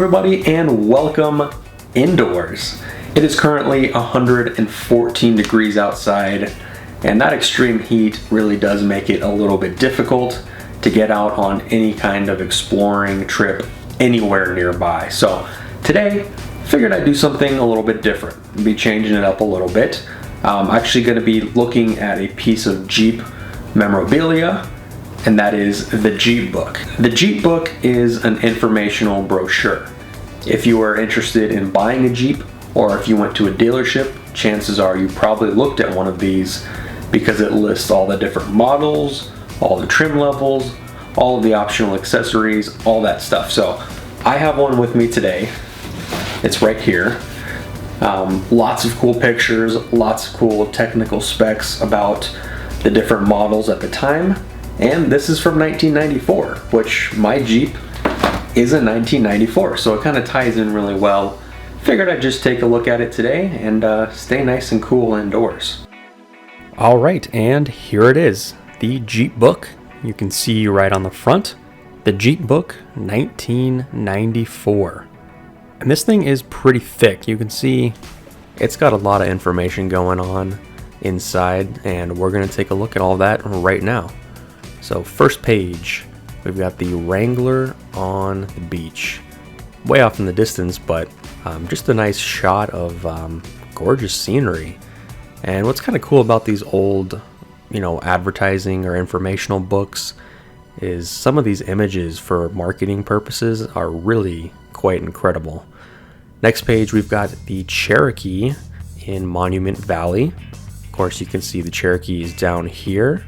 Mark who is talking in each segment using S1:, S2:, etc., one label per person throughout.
S1: everybody, and welcome indoors. It is currently 114 degrees outside, and that extreme heat really does make it a little bit difficult to get out on any kind of exploring trip anywhere nearby. So today, figured I'd do something a little bit different, be changing it up a little bit. I'm actually going to be looking at a piece of Jeep memorabilia, and that is the Jeep book. The Jeep book is an informational brochure. If you are interested in buying a Jeep, or if you went to a dealership, chances are you probably looked at one of these because it lists all the different models, all the trim levels, all of the optional accessories, all that stuff. So I have one with me today. It's right here. Lots of cool pictures, lots of cool technical specs about the different models at the time. And this is from 1994, which my Jeep is a 1994, so it kind of ties in really well. Figured I'd just take a look at it today and stay nice and cool indoors. All right, and here it is, the Jeep book. You can see right on the front, the Jeep book 1994. And this thing is pretty thick. You can see it's got a lot of information going on inside, and we're going to take a look at all that right now. So first page, we've got the Wrangler on the beach. Way off in the distance, but just a nice shot of gorgeous scenery. And what's kind of cool about these old, advertising or informational books is some of these images for marketing purposes are really quite incredible. Next page, we've got the Cherokee in Monument Valley. Of course, you can see the Cherokee is down here.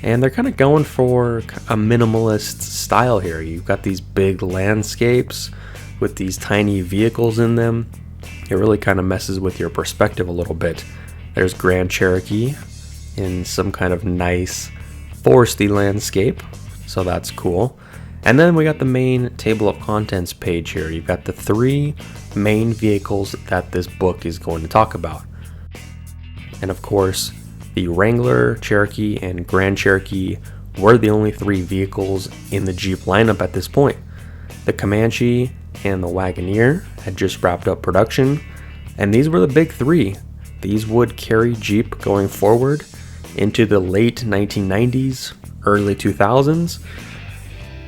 S1: And they're kind of going for a minimalist style here. You've got these big landscapes with these tiny vehicles in them. It really kind of messes with your perspective a little bit. There's Grand Cherokee in some kind of nice foresty landscape, so that's cool. And then we got the main table of contents page here. You've got the three main vehicles that this book is going to talk about. And of course, the Wrangler, Cherokee, and Grand Cherokee were the only three vehicles in the Jeep lineup at this point. The Comanche and the Wagoneer had just wrapped up production, and these were the big three. These would carry Jeep going forward into the late 1990s, early 2000s,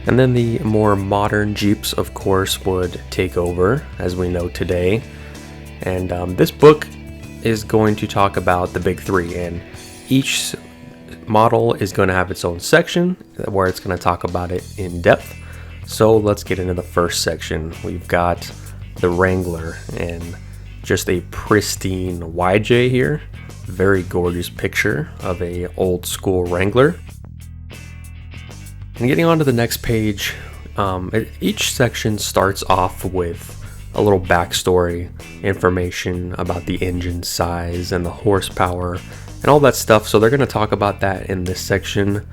S1: and then the more modern Jeeps, of course, would take over, as we know today. And this book is going to talk about the big three, and each model is going to have its own section where it's going to talk about it in depth. So let's get into the first section. We've got the Wrangler and just a pristine YJ here. Very gorgeous picture of a old school Wrangler. And getting on to the next page, each section starts off with a little backstory information about the engine size and the horsepower and all that stuff. So they're going to talk about that in this section.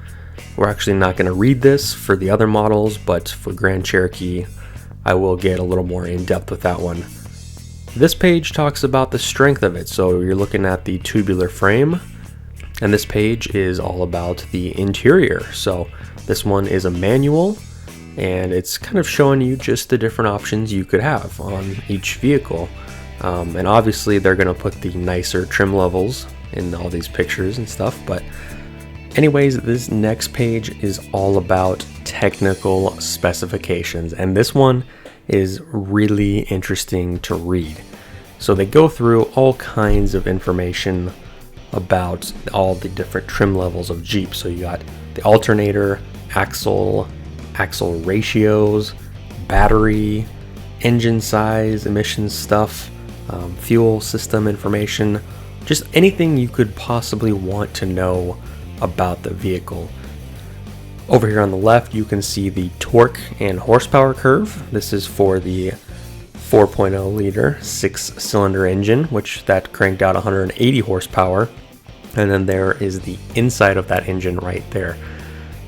S1: We're actually not going to read this for the other models, but for Grand Cherokee, I will get a little more in depth with that one. This page talks about the strength of it. So you're looking at the tubular frame, and this page is all about the interior. So this one is a manual, and it's kind of showing you just the different options you could have on each vehicle. And obviously they're going to put the nicer trim levels in all these pictures and stuff. But anyways, this next page is all about technical specifications. And this one is really interesting to read. So they go through all kinds of information about all the different trim levels of Jeep. So you got the alternator, axle ratios, battery, engine size, emissions stuff, fuel system information, just anything you could possibly want to know about the vehicle. Over here on the left, you can see the torque and horsepower curve. This is for the 4.0 liter 6-cylinder engine, which that cranked out 180 horsepower. And then there is the inside of that engine right there.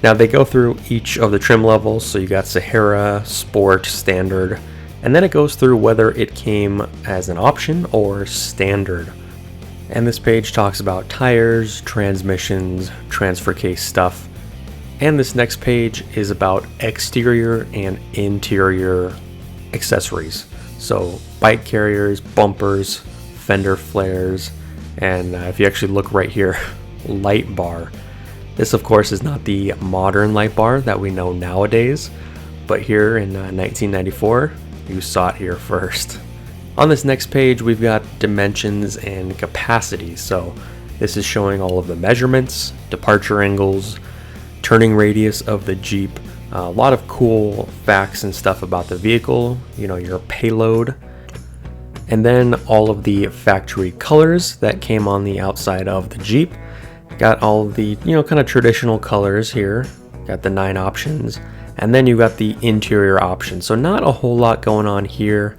S1: Now they go through each of the trim levels. So you got Sahara, Sport, Standard, and then it goes through whether it came as an option or standard. And this page talks about tires, transmissions, transfer case stuff. And this next page is about exterior and interior accessories. So bike carriers, bumpers, fender flares, and if you actually look right here, light bar. This of course is not the modern light bar that we know nowadays, but here in 1994, you saw it here first. On this next page, we've got dimensions and capacity. So this is showing all of the measurements, departure angles, turning radius of the Jeep, a lot of cool facts and stuff about the vehicle, you know, your payload, and then all of the factory colors that came on the outside of the Jeep. Got all of the, you know, kind of traditional colors here, got the 9 options, and then you got the interior options. So not a whole lot going on here,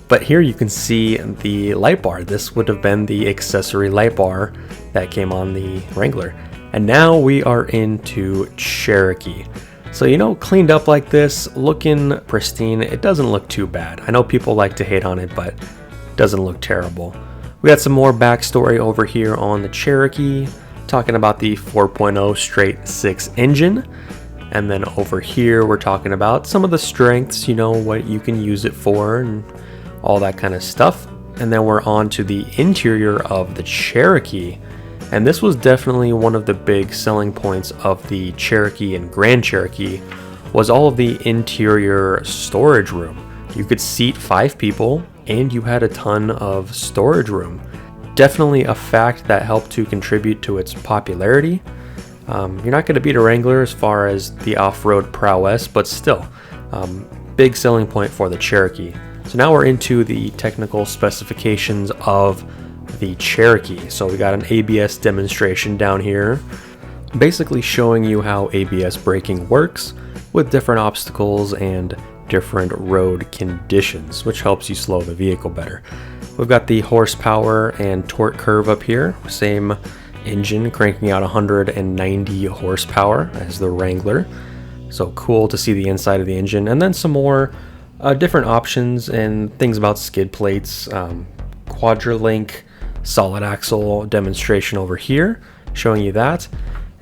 S1: but here you can see the light bar. This would have been the accessory light bar that came on the Wrangler. And now we are into Cherokee. So, you know, cleaned up like this, looking pristine, it doesn't look too bad. I know people like to hate on it, but it doesn't look terrible. We got some more backstory over here on the Cherokee, talking about the 4.0 straight 6 engine. And then over here, we're talking about some of the strengths, you know, what you can use it for and all that kind of stuff. And then we're on to the interior of the Cherokee. And this was definitely one of the big selling points of the Cherokee and Grand Cherokee, was all of the interior storage room. You could seat 5 people and you had a ton of storage room. Definitely a fact that helped to contribute to its popularity. You're not going to beat a Wrangler as far as the off-road prowess, but still, big selling point for the Cherokee. So now we're into the technical specifications of the Cherokee. So we got an ABS demonstration down here, basically showing you how ABS braking works with different obstacles and different road conditions, which helps you slow the vehicle better. We've got the horsepower and torque curve up here, same engine cranking out 190 horsepower as the Wrangler. So cool to see the inside of the engine, and then some more different options and things about skid plates, Quadrolink solid axle demonstration over here, showing you that.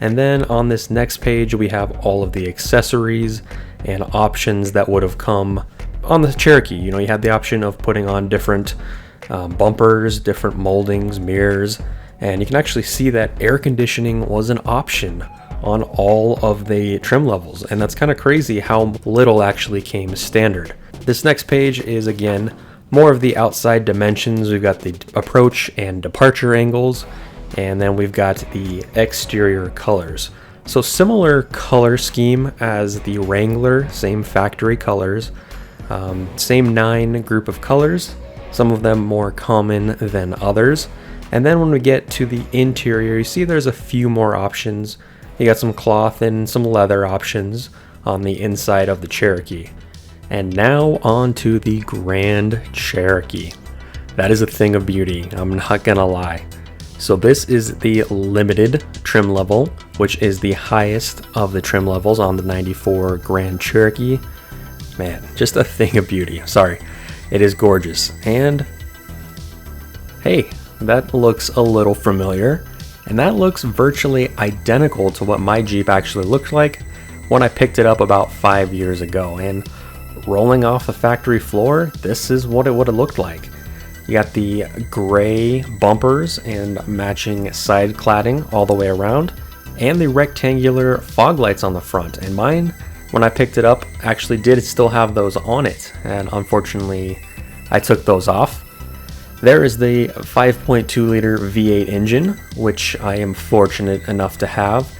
S1: And then on this next page, we have all of the accessories and options that would have come on the Cherokee. You know, you had the option of putting on different bumpers, different moldings, mirrors, and you can actually see that air conditioning was an option on all of the trim levels. And that's kind of crazy how little actually came standard. This next page is, again, more of the outside dimensions. We've got the approach and departure angles, and then we've got the exterior colors. So similar color scheme as the Wrangler, same factory colors, same 9 group of colors, some of them more common than others. And then when we get to the interior, you see there's a few more options. You got some cloth and some leather options on the inside of the Cherokee. And now on to the Grand Cherokee. That is a thing of beauty, I'm not gonna lie. So this is the limited trim level, which is the highest of the trim levels on the 94 Grand Cherokee. Man, just a thing of beauty. Sorry, it is gorgeous. And hey, that looks a little familiar. And that looks virtually identical to what my Jeep actually looked like when I picked it up about 5 years ago. And rolling off the factory floor, this is what it would have looked like. You got the gray bumpers and matching side cladding all the way around, and the rectangular fog lights on the front. And mine, when I picked it up, actually did still have those on it, and unfortunately I took those off. There is the 5.2 liter V8 engine, which I am fortunate enough to have,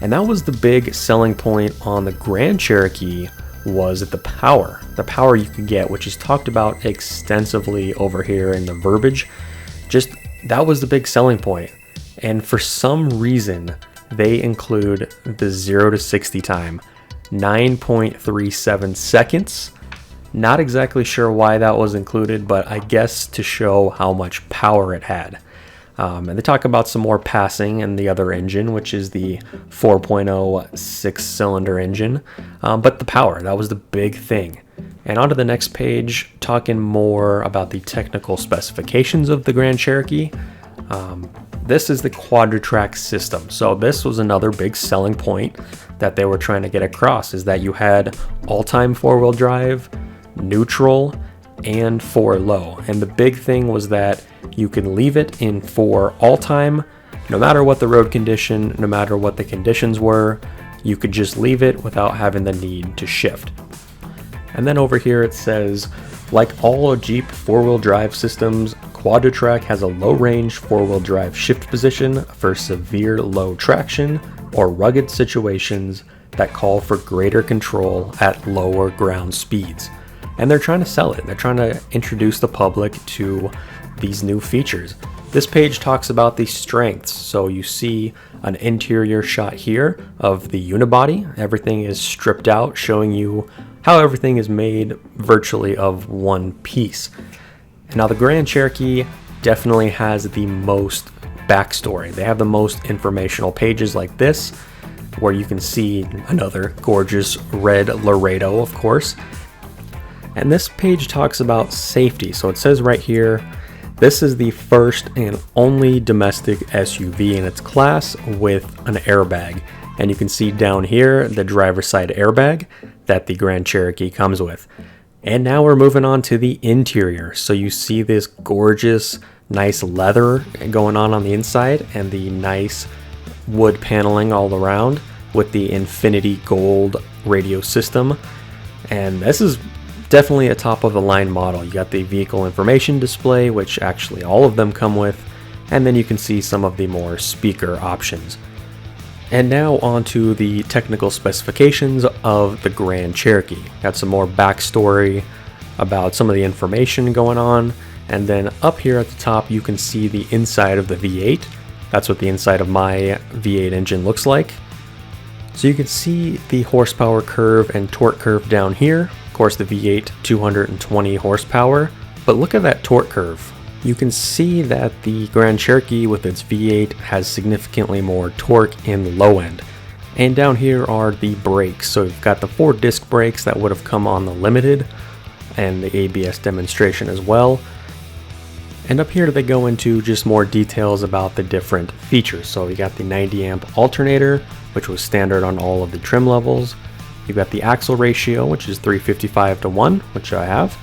S1: and that was the big selling point on the Grand Cherokee, was the power you could get, which is talked about extensively over here in the verbiage. Just that was the big selling point. And for some reason they include the 0 to 60 time 9.37 seconds. Not exactly sure why that was included, but I guess to show how much power it had. And they talk about some more passing in the other engine, which is the 4.0 6-cylinder engine. But the power, that was the big thing. And on to the next page, talking more about the technical specifications of the Grand Cherokee. This is the quadri-track system. So this was another big selling point that they were trying to get across, is that you had all-time 4-wheel drive, neutral, and 4 low. And the big thing was that you can leave it in 4 all time, no matter what the road condition, no matter what the conditions were, you could just leave it without having the need to shift. And then over here it says, like all Jeep 4-wheel drive systems, QuadraTrack has a low-range 4-wheel drive shift position for severe low traction or rugged situations that call for greater control at lower ground speeds. And they're trying to sell it. They're trying to introduce the public to these new features. This page talks about the strengths. So you see an interior shot here of the unibody. Everything is stripped out, showing you how everything is made virtually of one piece. Now the Grand Cherokee definitely has the most backstory. They have the most informational pages like this, where you can see another gorgeous red Laredo, of course. And this page talks about safety. So it says right here, this is the first and only domestic SUV in its class with an airbag. And you can see down here the driver's side airbag that the Grand Cherokee comes with. And now we're moving on to the interior. So you see this gorgeous, nice leather going on the inside and the nice wood paneling all around with the Infinity Gold radio system. And this is definitely a top of the line model. You got the vehicle information display, which actually all of them come with, and then you can see some of the more speaker options. And now on to the technical specifications of the Grand Cherokee. Got some more backstory about some of the information going on, and then up here at the top you can see the inside of the V8. That's what the inside of my V8 engine looks like. So you can see the horsepower curve and torque curve down here. Of course, the V8 220 horsepower, but look at that torque curve. You can see that the Grand Cherokee with its V8 has significantly more torque in the low end. And down here are the brakes. So you've got the 4 disc brakes that would have come on the Limited and the ABS demonstration as well. And up here they go into just more details about the different features. So you got the 90 amp alternator, which was standard on all of the trim levels. You've got the axle ratio, which is 355:1, which I have.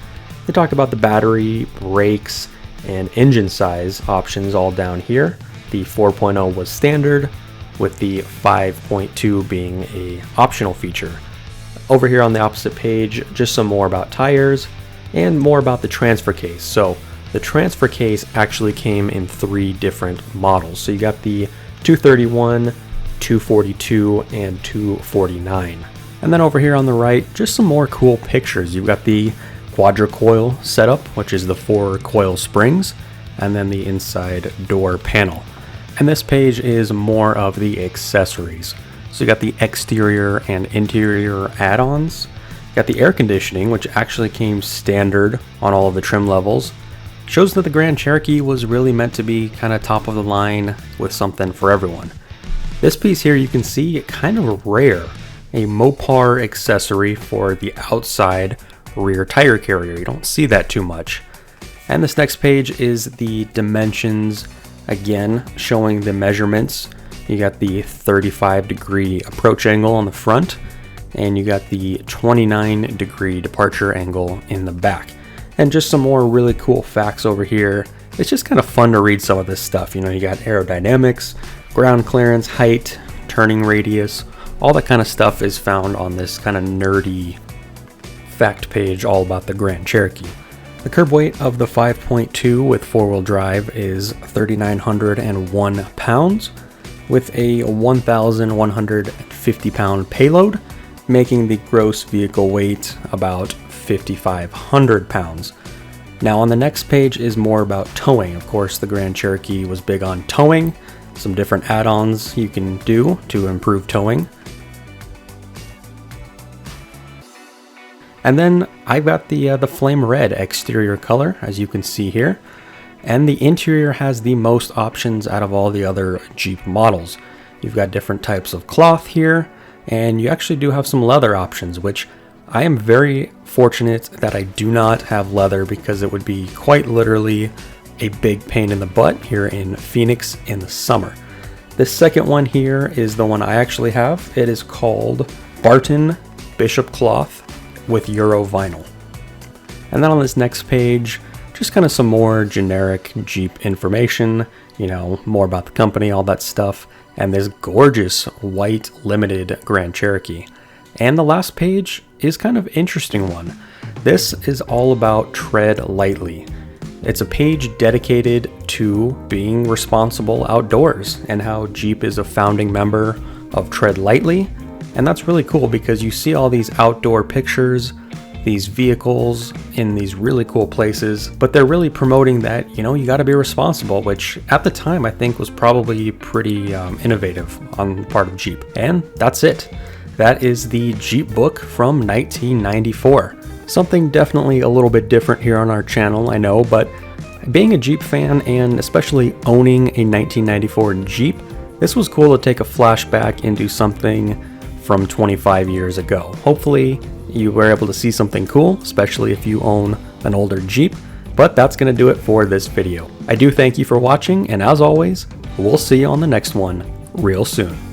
S1: They talk about the battery, brakes, and engine size options all down here. The 4.0 was standard, with the 5.2 being a optional feature. Over here on the opposite page, just some more about tires and more about the transfer case. So the transfer case actually came in 3 different models. So you got the 231, 242, and 249. And then over here on the right, just some more cool pictures. You've got the quadra-coil setup, which is the 4 coil springs, and then the inside door panel. And this page is more of the accessories. So you got the exterior and interior add-ons. You got the air conditioning, which actually came standard on all of the trim levels. Shows that the Grand Cherokee was really meant to be kind of top of the line with something for everyone. This piece here you can see kind of rare, a Mopar accessory for the outside rear tire carrier. You don't see that too much. And this next page is the dimensions, again showing the measurements. You got the 35-degree approach angle on the front, and you got the 29-degree departure angle in the back. And just some more really cool facts over here. It's just kind of fun to read some of this stuff. You know, you got aerodynamics, ground clearance, height, turning radius, all that kind of stuff is found on this kind of nerdy fact page all about the Grand Cherokee. The curb weight of the 5.2 with 4-wheel drive is 3,901 pounds with a 1,150 pound payload, making the gross vehicle weight about 5,500 pounds. Now on the next page is more about towing. Of course, the Grand Cherokee was big on towing, some different add-ons you can do to improve towing. And then I've got the flame red exterior color, as you can see here. And the interior has the most options out of all the other Jeep models. You've got different types of cloth here, and you actually do have some leather options, which I am very fortunate that I do not have leather, because it would be quite literally a big pain in the butt here in Phoenix in the summer. This second one here is the one I actually have. It is called Barton Bishop Cloth with Euro vinyl. And then on this next page, just kind of some more generic Jeep information, you know, more about the company, all that stuff, and this gorgeous white limited Grand Cherokee. And the last page is kind of interesting one. This is all about tread lightly. It's a page dedicated to being responsible outdoors and how Jeep is a founding member of Tread Lightly. And that's really cool because you see all these outdoor pictures, these vehicles in these really cool places, but they're really promoting that, you know, you got to be responsible, which at the time I think was probably pretty innovative on the part of Jeep. And that's it. That is the Jeep book from 1994. Something definitely a little bit different here on our channel, I know, but being a Jeep fan and especially owning a 1994 Jeep, this was cool to take a flashback into something from 25 years ago. Hopefully you were able to see something cool, especially if you own an older Jeep, but that's going to do it for this video. I do thank you for watching, and as always, we'll see you on the next one real soon.